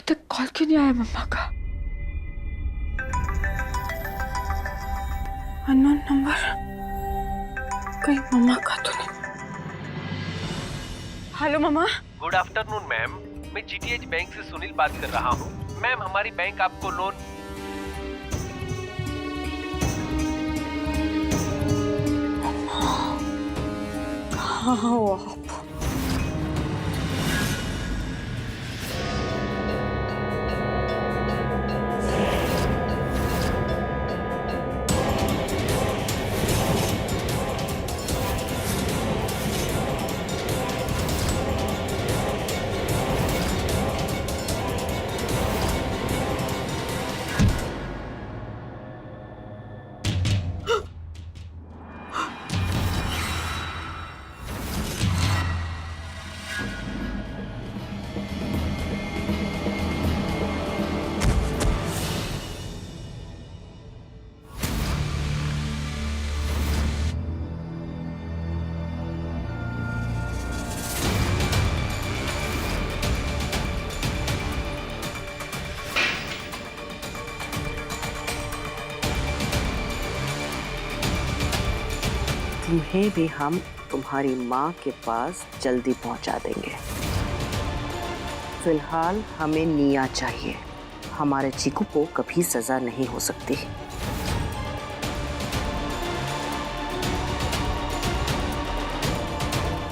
अभी तक कॉल क्यों नहीं आया मम्मा का? अननोन नंबर, कहीं मम्मा का तो नहीं? हेलो मम्मा। गुड आफ्टरनून मैम, मैं जीटीएच बैंक से सुनील बात कर रहा हूँ। मैम, हमारी बैंक आपको लोन कहाँ हो आप? तुम्हें भी हम तुम्हारी माँ के पास जल्दी पहुंचा देंगे। फिलहाल हमें निया चाहिए। हमारे चीकू को कभी सजा नहीं हो सकती।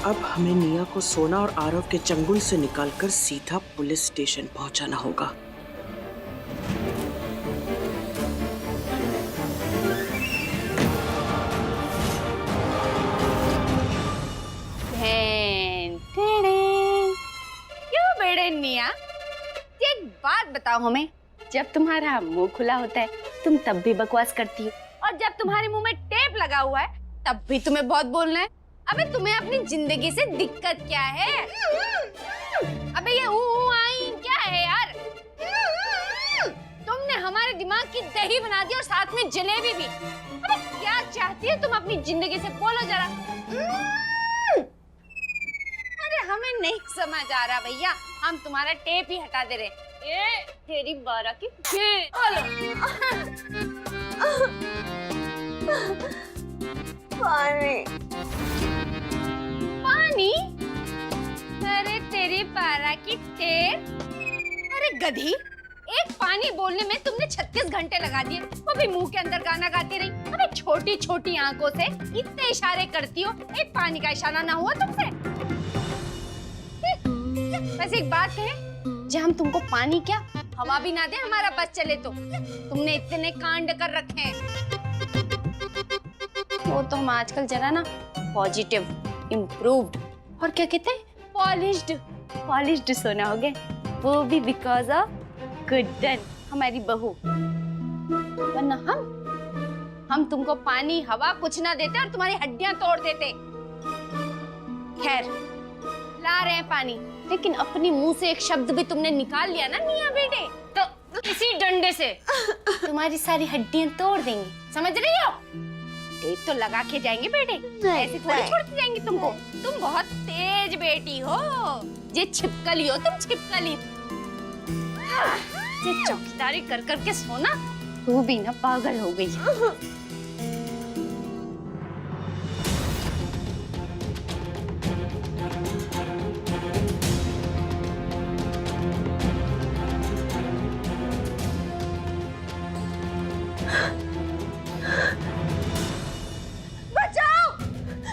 अब हमें निया को सोना और आरव के चंगुल से निकालकर सीधा पुलिस स्टेशन पहुंचाना होगा। क्यों बेड़े निया, एक बात बताओ हमें, जब तुम्हारा मुंह खुला होता है तुम तब भी बकवास करती हो, और जब तुम्हारे मुंह में टेप लगा हुआ है तब भी तुम्हें बहुत बोलना है। अबे तुम्हें अपनी जिंदगी से दिक्कत क्या है? अबे ये आई क्या है यार? तुमने हमारे दिमाग की दही बना दी और साथ में जलेबी भी। अबे क्या चाहती हो तुम अपनी जिंदगी से, बोलो जरा। अरे हमें नहीं समझ आ रहा भैया, हम तुम्हारा टेप ही हटा दे रहे। ये तेरी बारह की पानी पानी? अरे तेरी बारह की टेप। अरे गधी, एक पानी बोलने में तुमने 36 घंटे लगा दिए, वो भी मुंह के अंदर गाना गाती रही। अबे छोटी छोटी आंखों से इतने इशारे करती हो, एक पानी का इशारा ना हुआ तुमसे? वैसे एक बात है, जब हम तुमको पानी क्या हवा भी ना दे हमारा बस चले तो तुमने इतने कांड कर रखे हैं। वो तो हम आजकल जरा ना पॉजिटिव, इम्प्रूव्ड और क्या कहते हैं, पॉलिश्ड सोना हो गए, वो भी बिकॉज ऑफ गुड्डन हमारी बहू। वरना हम तुमको पानी हवा कुछ ना देते और तुम्हारी हड्डियां तोड़ देते। खैर, ला रहे हैं पानी, लेकिन अपनी मुंह से एक शब्द भी तुमने निकाल लिया ना निया बेटे, तो इसी डंडे से तुम्हारी सारी हड्डियां तोड़ देंगे, समझ रही हो? टेप तो लगा के जाएंगे बेटे, ऐसे थोड़ी छोड़ते जाएंगे तुमको। तुम बहुत तेज बेटी हो, ये छिपकली हो तुम, छिपकली। ये चौकीदारी कर करके सोना, तू भी ना पागल हो गई।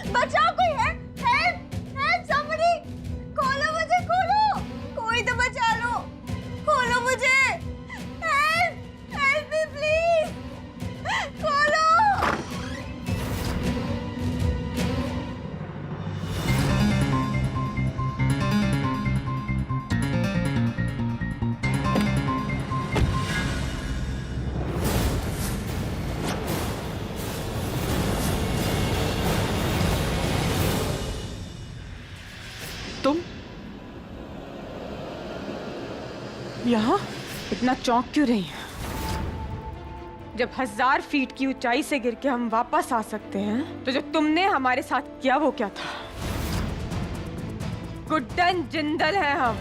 बचाओ, कोई है? हेल्प समबडी, खोलो मुझे, खोलो, कोई तो बचा लो, खोलो मुझे, हेल्प मी प्लीज, खोलो। तुम यहाँ इतना चौंक क्यों रही हैं? जब 1000 फीट की ऊंचाई से गिर के हम वापस आ सकते हैं, तो जो तुमने हमारे साथ किया वो क्या था? गुड्डन जिंदल है हम,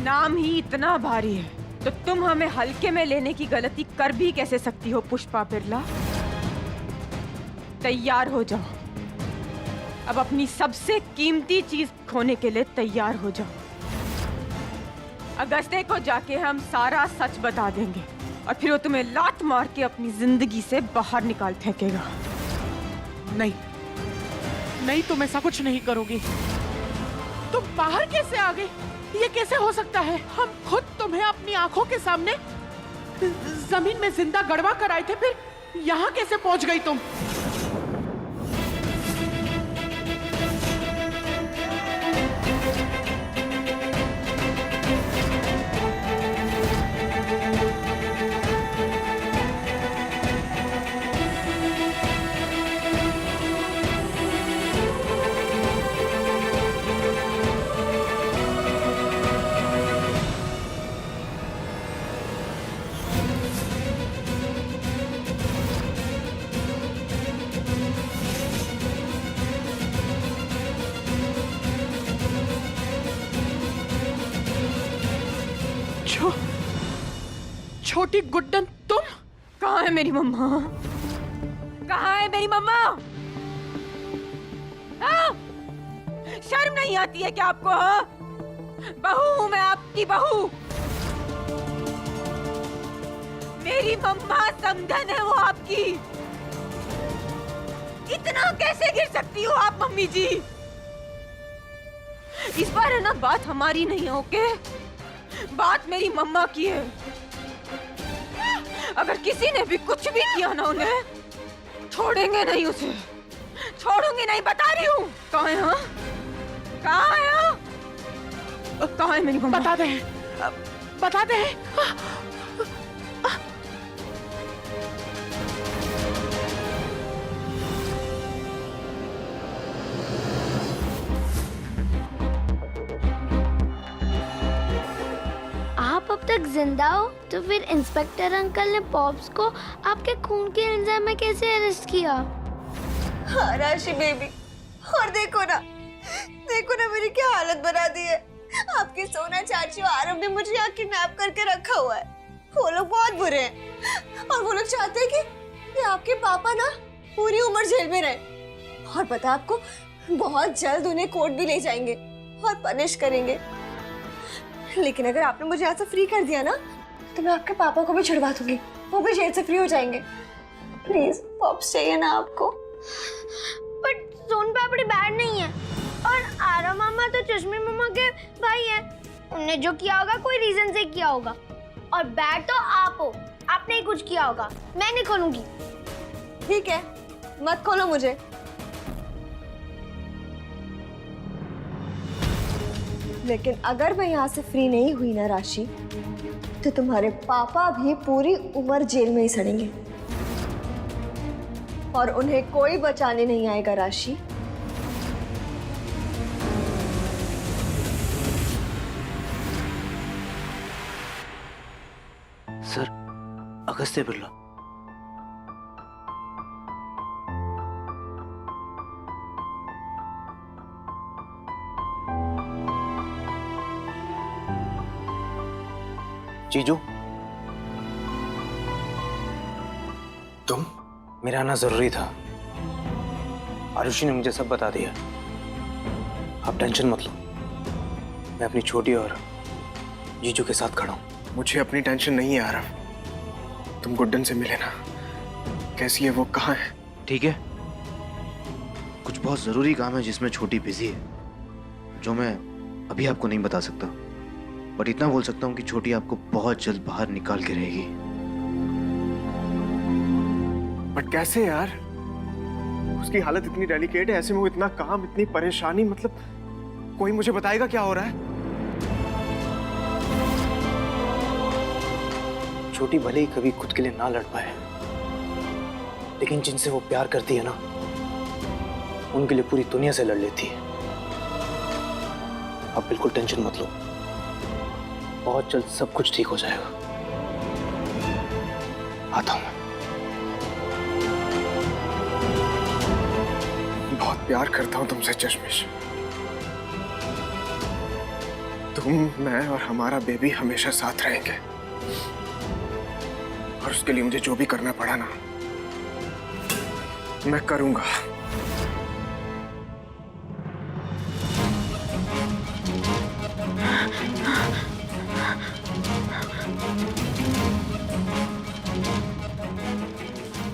नाम ही इतना भारी है तो तुम हमें हल्के में लेने की गलती कर भी कैसे सकती हो पुष्पा बिरला? तैयार हो जाओ, अब अपनी सबसे कीमती चीज खोने के लिए तैयार हो जाओ। अगस्त्य को जाके हम सारा सच बता देंगे और फिर वो तुम्हें लात मार के अपनी जिंदगी से बाहर निकाल फेंकेगा। नहीं नहीं, तुम ऐसा कुछ नहीं करोगी। तुम बाहर कैसे आ गई? ये कैसे हो सकता है? हम खुद तुम्हें अपनी आंखों के सामने जमीन में जिंदा गड़वा कर आए थे, फिर यहाँ कैसे पहुंच गई तुम? छोटी गुड्डन, तुम? कहाँ है मेरी मम्मा? कहाँ है मेरी मम्मा? हाँ? शर्म नहीं आती है क्या आपको? हाँ? बहू हूँ मैं, आपकी बहू। मेरी मम्मा समधन है वो आपकी। इतना कैसे गिर सकती हो आप मम्मी जी? इस बार है ना बात हमारी नहीं है, ओके? बात मेरी मम्मा की है। अगर किसी ने भी कुछ भी किया ना उन्हें, छोड़ेंगे नहीं उसे, छोड़ूंगी नहीं, बता रही हूँ। कहाँ है? हाँ? कहाँ है? हाँ? कहाँ है मेरी मम्मा? बता दे, बता दे। आप अब तक जिंदा हो तो फिर इंस्पेक्टर अंकल ने पॉप्स को आपके खून के एंजाइम में कैसे अरेस्ट किया? हाँ राशि बेबी, और देखो ना मेरी क्या हालत बना दी है। आपके सोना चाची और आरव ने मुझे यहाँ किडनैप करके रखा हुआ है। वो लोग बहुत बुरे हैं और वो लोग चाहते हैं कि आपके पापा ना पूरी उम्र जेल में रहे। और पता आपको, बहुत जल्द उन्हें कोर्ट भी ले जाएंगे और पनिश करेंगे। लेकिन अगर आपने मुझे यहाँ से फ्री कर दिया ना, तो मैं आपके पापा को भी छुड़वा दूंगी, वो भी जेल से फ्री हो जाएंगे। प्लीज पॉप्स चाहिए ना आपको? बट सोन पापड़ी बैड नहीं है और आरा मामा तो चश्मे मामा के भाई हैं। उनने जो किया होगा कोई रीजन से किया होगा, और बैड तो आप हो, आपने ही कुछ किया होगा। मैं नहीं खोलूंगी। ठीक है, मत खोलो मुझे। लेकिन अगर मैं यहाँ से फ्री नहीं हुई ना राशि, तो तुम्हारे पापा भी पूरी उम्र जेल में ही सड़ेंगे और उन्हें कोई बचाने नहीं आएगा राशि। सर, अगस्त्य बिरला। जीजू, तुम? मेरा आना जरूरी था। आरुषि ने मुझे सब बता दिया। आप टेंशन मत लो, मैं अपनी छोटी और जीजू के साथ खड़ा हूं। मुझे अपनी टेंशन नहीं है आरव। तुम गुड्डन से मिले ना, कैसी है वो, कहाँ है? ठीक है, कुछ बहुत जरूरी काम है जिसमें छोटी बिजी है, जो मैं अभी आपको नहीं बता सकता। बट इतना बोल सकता हूँ कि छोटी आपको बहुत जल्द बाहर निकाल के रहेगी। बट कैसे यार? उसकी हालत इतनी डेलिकेट है, ऐसे में वो इतना काम, इतनी परेशानी, मतलब कोई मुझे बताएगा क्या हो रहा है? छोटी भले ही कभी खुद के लिए ना लड़ पाए, लेकिन जिनसे वो प्यार करती है ना, उनके लिए पूरी दुनिया से लड़ लेती है। आप बिल्कुल टेंशन मत लो, बहुत जल्द सब कुछ ठीक हो जाएगा। आता हूं मैं। बहुत प्यार करता हूं तुमसे चश्मिश। तुम, मैं और हमारा बेबी हमेशा साथ रहेंगे। और उसके लिए मुझे जो भी करना पड़ा ना, मैं करूंगा।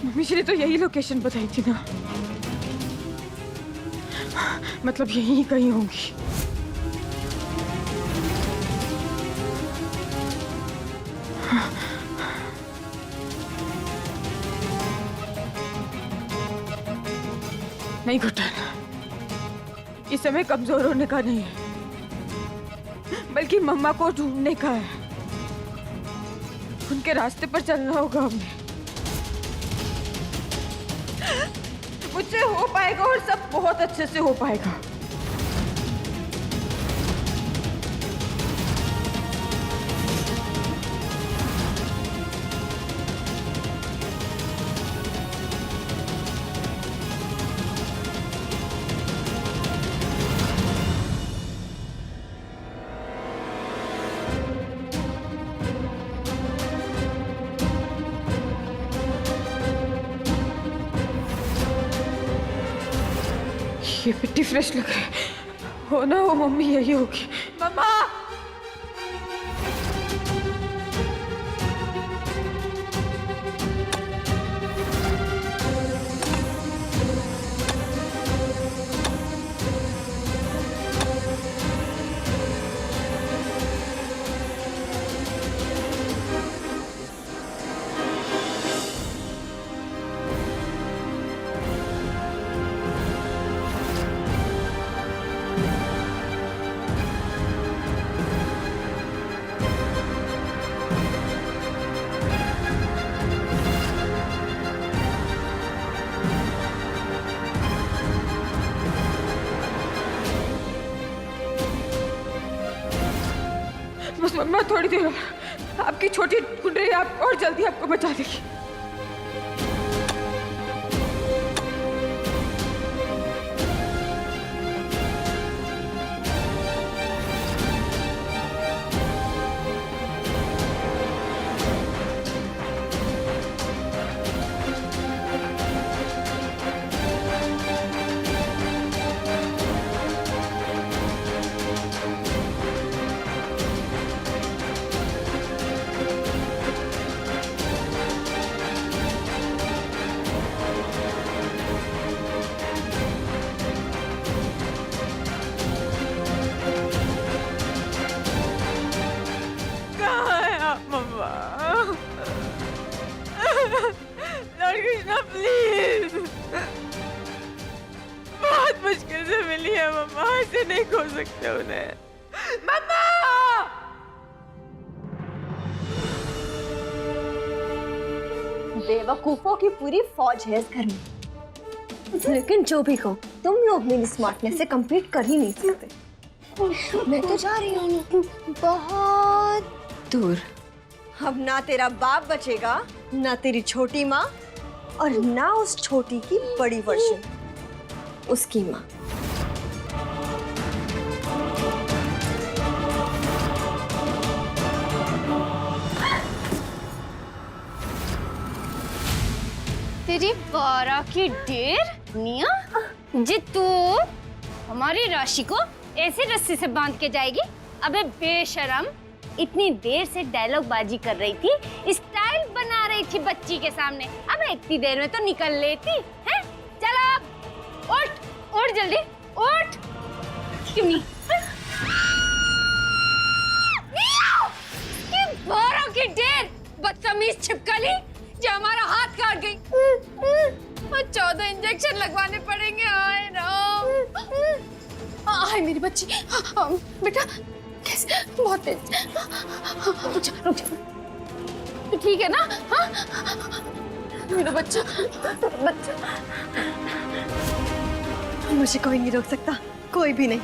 मम्मी ने तो यही लोकेशन बताई थी ना, मतलब यहीं कहीं होंगी। नहीं घुटन, इस समय कमजोर होने का नहीं है, बल्कि मम्मा को ढूंढने का है। उनके रास्ते पर चलना होगा हमें। मुझसे हो पाएगा और सब बहुत अच्छे से हो पाएगा। ये मिट्टी फ्रेश लग रही है। हो ना, वो मम्मी यही होगी। मम्मा! बस मम्मा, थोड़ी देर और। आपकी छोटी ढूंढ रही है, आप और जल्दी आपको बचा देगी। लॉर्ड कृष्णा, प्लीज, बहुत मुश्किल से मिली है मम्मा, ऐसे नहीं खो सकते उन्हें। मम्मा! बेवकूफों की पूरी फौज है इस घर में, लेकिन जो भी कहो, तुम लोग मेरी स्मार्टनेस से compete कर ही नहीं सकते। मैं तो जा रही हूँ बहुत दूर। अब ना तेरा बाप बचेगा, ना तेरी छोटी माँ, और ना उस छोटी की बड़ी वर्जन, उसकी माँ। तेरी 12 की डेर निया जी, तू हमारी राशि को ऐसे रस्सी से बांध के जाएगी? अबे बेशरम, इतनी देर से डायलॉग बाजी कर रही थी, स्टाइल बना रही थी बच्ची के सामने। अबे इतनी देर में तो निकल लेती है। चल अब उठ, उठ जल्दी उठ। क्यों नहीं? 12 की डेर, बदतमीज छिपकली, जो हमारा हाथ काट गई। और 14 इंजेक्शन लगवाने पड़ेंगे। आए राम, आए मेरी बच्ची। बेटा कैसे? बहुत तेज। रुक जा, रुक जा। ठीक है ना? हाँ मेरा बच्चा, बच्चा। मुझे कोई नहीं रोक सकता, कोई भी नहीं।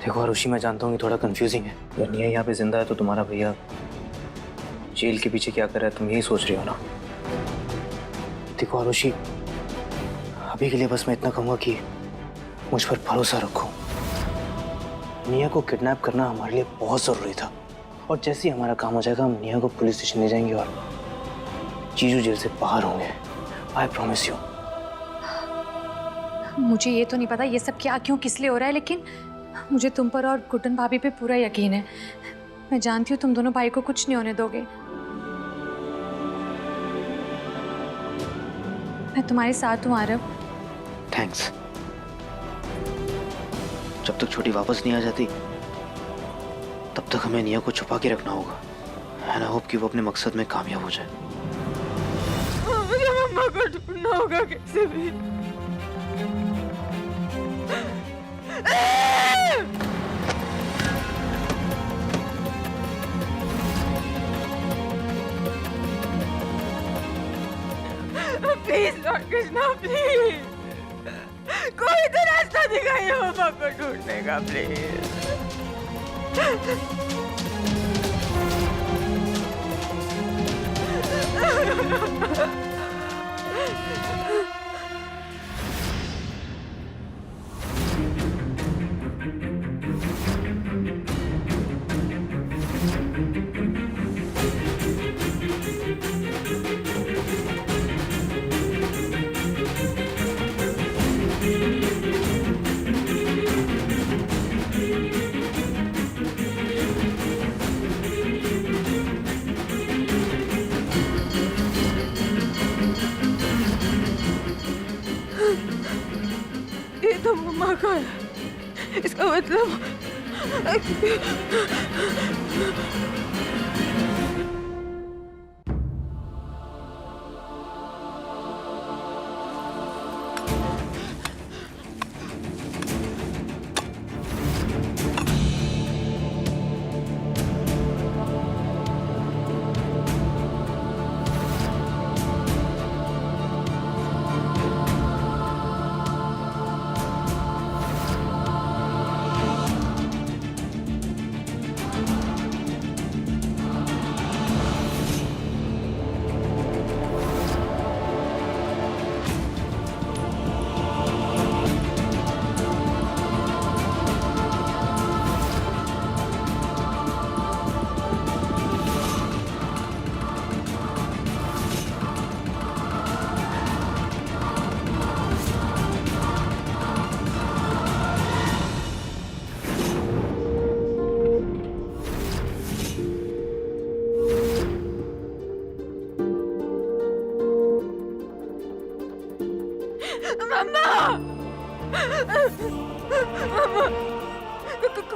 देखो आरुषि, मैं जानता हूँ कि थोड़ा कंफ्यूजिंग है। अगर निया यहाँ पे जिंदा है तो तुम्हारा भैया जेल के पीछे क्या कर रहा है, तुम यही सोच रही हो ना? देखो आरुषि, अभी के लिए बस मैं इतना कहूँगा कि मुझ पर भरोसा रखो। निया को किडनैप करना हमारे लिए बहुत जरूरी था, और जैसे ही हमारा काम हो जाएगा हम निया को पुलिस स्टेशन ले जाएंगे और जीजू जेल से बाहर होंगे। I promise you. मुझे ये तो नहीं पता ये सब क्या क्यों किस लिए हो रहा है, लेकिन मुझे तुम पर और गुड्डन भाभी पे पूरा यकीन है। मैं जानती हूँ तुम दोनों भाई को कुछ नहीं होने दोगे। मैं तुम्हारे साथ हूँ आरव। थैंक्स। जब तक छोटी वापस नहीं आ जाती तब तक हमें निया को छुपा के रखना होगा। एंड आई होप कि वो अपने मकसद में कामयाब हो जाए। मुझे मम्मा को ढूंढना होगा कैसे भी। प्लीज लॉर्ड कृष्णा, प्लीज कोई तो रास्ता दिखाइए मम्मा को ढूंढने का, प्लीज। ये तो मम्मा का है, इसका मतलब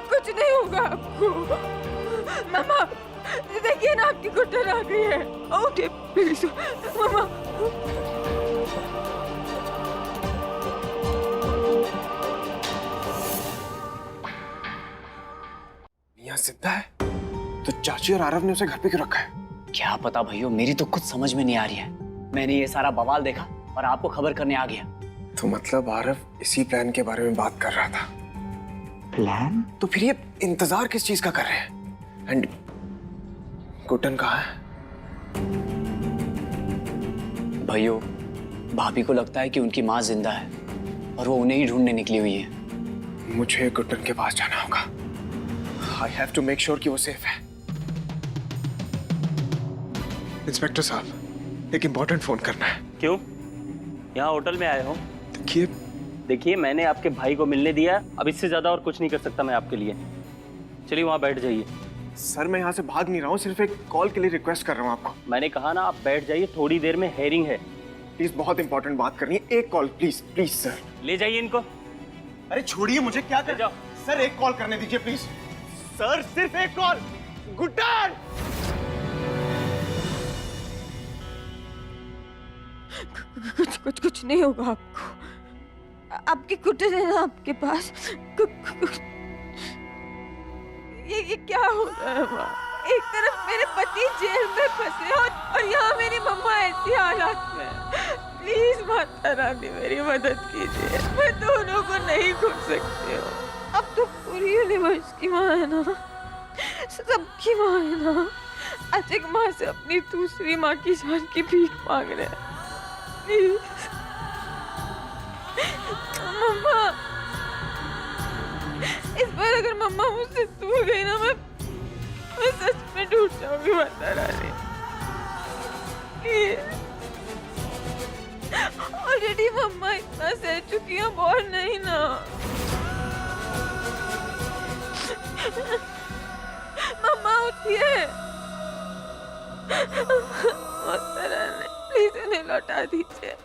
कुछ नहीं होगा आपको। मामा देखिए ना, आपकी गुड्डन आ गई है। उठिए प्लीज मामा। यहाँ जिंदा है तो चाची और आरव ने उसे घर पे क्यों रखा है? क्या पता भैया, मेरी तो कुछ समझ में नहीं आ रही है। मैंने ये सारा बवाल देखा और आपको खबर करने आ गया। तो मतलब आरव इसी प्लान के बारे में बात कर रहा था। प्लान? तो फिर ये इंतजार किस चीज का कर रहे हैं? एंड गुड्डन कहाँ है? भैया, भाभी को लगता है कि उनकी माँ जिंदा है और वो उन्हें ही ढूंढने निकली हुई है। मुझे गुड्डन के पास जाना होगा। I have to make sure कि वो सेफ है। इंस्पेक्टर साहब, एक इम्पोर्टेंट फोन करना है। क्यों? यहाँ होटल में आए हो? देखिए मैंने आपके भाई को मिलने दिया, अब इससे ज्यादा और कुछ नहीं कर सकता मैं आपके लिए। चलिए वहाँ बैठ जाइए। सर, मैं यहाँ से भाग नहीं रहा हूँ, सिर्फ एक कॉल के लिए रिक्वेस्ट कर रहा हूँ आपको। मैंने कहा ना, आप बैठ जाइए, थोड़ी देर में हेयरिंग है। प्लीज, बहुत इंपॉर्टेंट बात करनी है। एक कॉल प्लीज, प्लीज सर। ले जाइए इनको। अरे छोड़िए मुझे, क्या कर जाओ सर, एक कॉल करने दीजिए प्लीज। सर सिर्फ एक कॉल। गुड्डन! कुछ नहीं होगा आपको। आपकी गुड्डन है ना आपके पास। ये क्या हो रहा है माँ? एक तरफ मेरे पति जेल में फंसे और यहाँ मेरी मम्मा ऐसी हालात में। प्लीज माता रानी मेरी मदद कीजिए, मैं दोनों को नहीं खोज सकती हूँ। अब तो पूरी यूनिवर्स की माँ है ना, सबकी माँ है ना। आज एक माँ से अपनी दूसरी माँ की जान की भीख मांग रहे हैं। प्लीज मम्मा, इस बार अगर मम्मा मुझसे दूर गई ना, मैं सच में टूट जाऊंगी माता रानी। ऑलरेडी मम्मा इतना सह चुकी है, और नहीं ना। मम्मा उठिए, माता रानी प्लीज उन्हें लौटा दीजिए।